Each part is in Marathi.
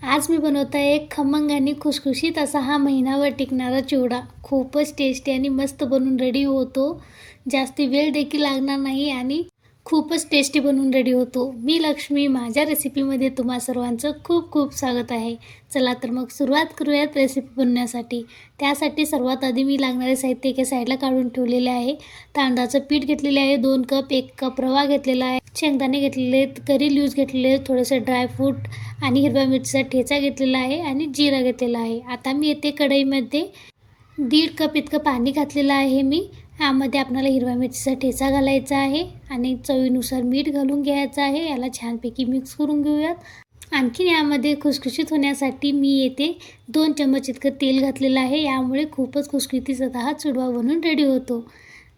आज मी बनवत आहे एक खमंग आणि खुसखुशीत असा हा महिनाभर टिकणारा चिवडा. खूपच टेस्टी आणि मस्त बनून रेडी होतो. जास्ती वेळ देखील लागणार नाही आणि खूपच टेस्टी बनून रेडी होतो. मी लक्ष्मी, माझ्या रेसिपीमध्ये तुम्हा सर्वांचं खूप खूप स्वागत आहे. चला तर मग सुरुवात करूयात रेसिपी बनवण्यासाठी. त्यासाठी सर्वात आधी मी लागणारे साहित्य एका साईडला काढून ठेवलेले आहे. तांदळाचं पीठ घेतलेले आहे 2 कप, 1 कप रवा घेतलेला आहे, शेंगदाणे घेतलेले, करी लीव्स घेतलेले, थोडेसे ड्रायफ्रूट आणि हिरव्या मिरचीचा ठेचा घेतलेला आहे आणि जिरा घेतलेला आहे. आता मी येथे कढईमध्ये 1.5 कप इतकं पाणी घातलेलं आहे. मी यामध्ये आपल्याला हिरव्या मिरचीचा ठेचा घालायचा आहे आणि चवीनुसार मीठ घालून घ्यायचं आहे. याला छानपैकी मिक्स करून घेऊयात. आणखीन यामध्ये खुसखुशीत होण्यासाठी मी येथे 2 चम्मच इतकं तेल घातलेलं आहे. यामुळे खूपच खुसखुशीत हा चिवडा बनून रेडी होतो.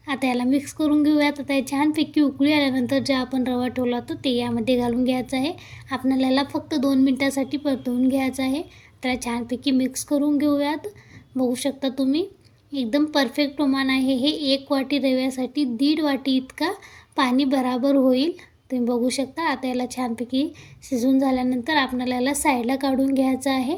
आता याला मिक्स करून घेऊयात. आता छानपैकी उकळी आल्यानंतर जे आपण रवा ठेवला होता ते यामध्ये घालून घ्यायचं आहे. आपल्याला याला फक्त 2 मिनिटासाठी परतवून घ्यायचं आहे. त्याला छानपैकी मिक्स करून घेऊयात. बघू शकता तुम्ही एकदम परफेक्ट प्रमाण आहे हे. 1 वाटी रव्यासाठी 1.5 वाटी इतका पाणी बराबर होईल. तुम्ही बघू शकता. आता याला छानपैकी शिजून झाल्यानंतर आपल्याला याला साईडला काढून घ्यायचं आहे.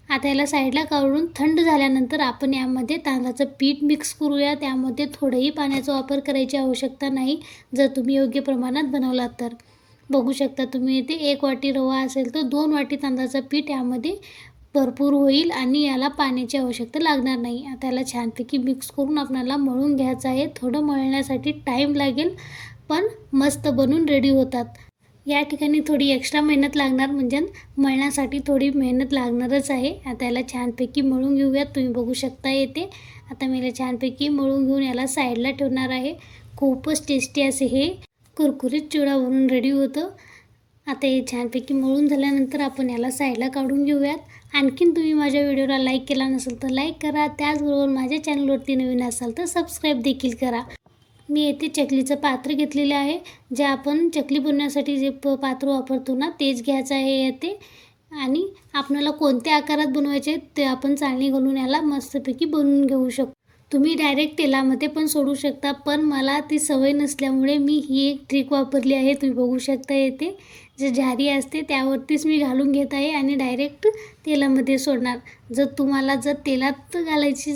आता याला साईडला काढून थंड झाल्यानंतर आपण यामध्ये तांदळाचं पीठ मिक्स करूया. त्यामध्ये थोडंही पाण्याचा वापर करायची आवश्यकता नाही जर तुम्ही योग्य प्रमाणात बनवलात तर. बघू शकता तुम्ही इथे 1 वाटी रवा असेल तर 2 वाटी तांदळाचं पीठ यामध्ये भरपूर होईल आणि याला पाण्याची आवश्यकता लागणार नाही. आता याला छानपैकी मिक्स करून आपल्याला मळून घ्यायचं आहे. थोडं मळण्यासाठी टाईम लागेल पण मस्त बनून रेडी होतात. या ठिकाणी थोडी एक्स्ट्रा मेहनत लागणार, म्हणजे मळण्यासाठी थोडी मेहनत लागणारच आहे. आता याला छानपैकी मळून घेऊयात. तुम्ही बघू शकता येते. आता मी याला छानपैकी मळून घेऊन याला साईडला ठेवणार आहे. खूपच टेस्टी असे हे कुरकुरीत चिवडा बनून रेडी होतं. आता हे छानपैकी मळून झाल्यानंतर आपण याला साईडला काढून घेऊयात. आणखीन तुम्ही माझ्या व्हिडिओला लाईक केला नसेल तर लाईक करा. त्याचबरोबर माझ्या चॅनलवरती नवीन असाल तर सबस्क्राईब देखील करा. मी येथे चकलीचं पात्र घेतलेले आहे. जे आपण चकली बनवण्यासाठी जे पात्र वापरतो ना तेच घ्यायचं आहे येथे. आणि आपल्याला कोणत्या आकारात बनवायचे ते आपण चाळणी घालून याला मस्तपैकी बनवून घेऊ शकतो. तुम्ही डायरेक्ट तेलामध्ये पण सोडू शकता, पण मला ती सवय नसल्यामुळे मी ही एक ट्रिक वापरली आहे. तुम्ही बघू शकता येथे जे झारी असते त्यावरतीच मी घालून घेत आहे आणि डायरेक्ट तेलामध्ये सोडणार. जर तुम्हाला तेलात घालायची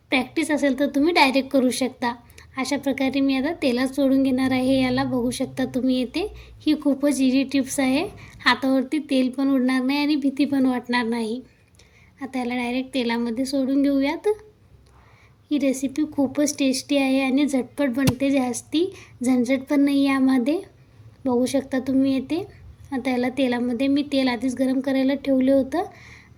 प्रॅक्टिस असेल तर तुम्ही डायरेक्ट करू शकता. अशा प्रकारे मी आता तेलात सोडून घेणार आहे याला. बघू शकता तुम्ही येते. ही खूपच इझी टिप्स आहे. हातावरती तेल पण उडणार नाही आणि भीती पण वाटणार नाही. आता याला डायरेक्ट तेलामध्ये सोडून घेऊयात. ही रेसिपी खूपच टेस्टी आहे आणि झटपट बनते. जास्ती झंझट पण नाही यामध्ये. बघू शकता तुम्ही येते. आता याला तेलामध्ये मी तेल आधीच गरम करायला ठेवलं होतं.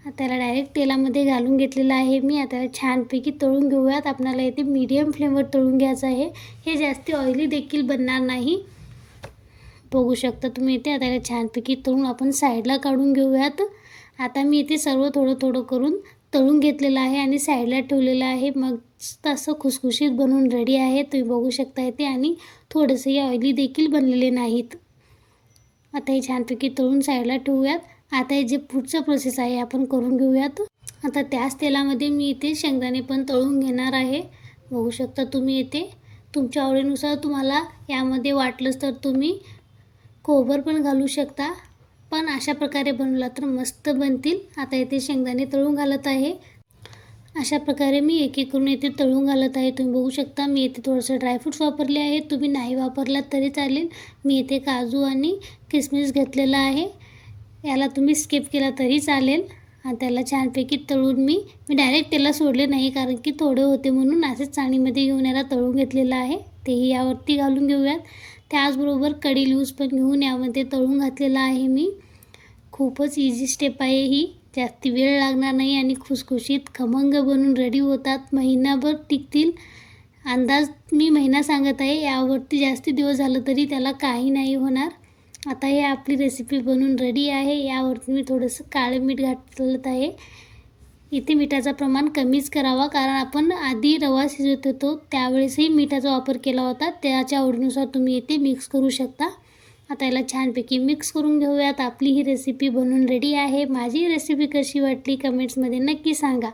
आता याला डायरेक्ट तेलामध्ये घालून घेतलेलं आहे मी. आता याला छानपैकी तळून घेऊयात. आपल्याला इथे मीडियम फ्लेमवर तळून घ्यायचं आहे. हे जास्ती ऑइली देखील बनणार नाही. बघू शकता तुम्ही इथे. आता याला छानपैकी तळून आपण साईडला काढून घेऊयात. आता मी इथे सर्व थोडं थोडं करून तळून घेतलेलं आहे आणि साईडला ठेवलेलं आहे. मग तसं खुसखुशीत बनवून रेडी आहे. तुम्ही बघू शकता इथे. आणि थोडेसे ऑइली देखील बनलेले नाहीत. आता हे छानपैकी तळून साईडला ठेवूयात. आता हे जे पुढचं प्रोसेस आहे आपण करून घेऊयात. आता त्याच तेलामध्ये मी इथे शेंगदाणे पण तळून घेणार आहे. बघू शकता तुम्ही इथे. तुमच्या आवडीनुसार तुम्हाला यामध्ये वाटलंच तर तुम्ही खोबर पण घालू शकता, पण अशा प्रकारे बनवला तर मस्त बनतील. आता इथे शेंगदाणे तळून घालत आहे. अशा प्रकारे मी एक एक करून इथे तळून घालत आहे. तुम्ही बघू शकता मी इथे थोडंसं ड्रायफ्रूट्स वापरले आहे. तुम्ही नाही वापरलात तरी चालेल. मी इथे काजू आणि किसमिस घेतलेला आहे. याला तुम्ही स्किप केला तरी चालेल. त्याला छानपैकी तळून मी डायरेक्ट त्याला सोडले नाही, कारण की थोडे होते म्हणून असेच चाळणीमध्ये घेऊन याला तळून घेतलेलं आहे. तेही यावरती घालून घेऊयात. त्याचबरोबर कढी लीव्स पण घेऊन यामध्ये तळून घातलेला आहे मी. खूपच इझी स्टेप आहे ही. जास्ती वेळ लागणार नाही आणि खुसखुशीत खमंग बनून रेडी होतात. महिनाभर टिकतील. अंदाज मी महिना सांगत आहे. यावरती जास्ती दिवस झालं तरी त्याला काही नाही होणार. आता हे आपली रेसिपी बनून रेडी आहे. यावरती मी थोडंसं काळे मीठ घातलं आहे. इथे मिठाचं प्रमाण कमीच करावा, कारण आपण आधी रवा शिजवत होतो त्यावेळेसही मिठाचा वापर केला होता. त्याच्या आवडीनुसार तुम्ही इथे मिक्स करू शकता. आता याला छानपैकी मिक्स करून घेऊयात. आपली ही रेसिपी बनून रेडी आहे. माझी रेसिपी कशी वाटली कमेंट्समध्ये नक्की सांगा.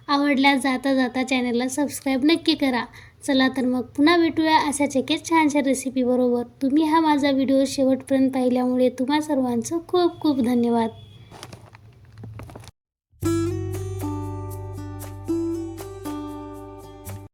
आवडल्यास जाता जाता चॅनलला सबस्क्राईब नक्की करा. चला तर मग पुन्हा भेटूया अशाच एकेच छानशा रेसिपीबरोबर. तुम्ही हा माझा व्हिडिओ शेवटपर्यंत पाहिल्यामुळे तुम्हा सर्वांचं खूप खूप धन्यवाद.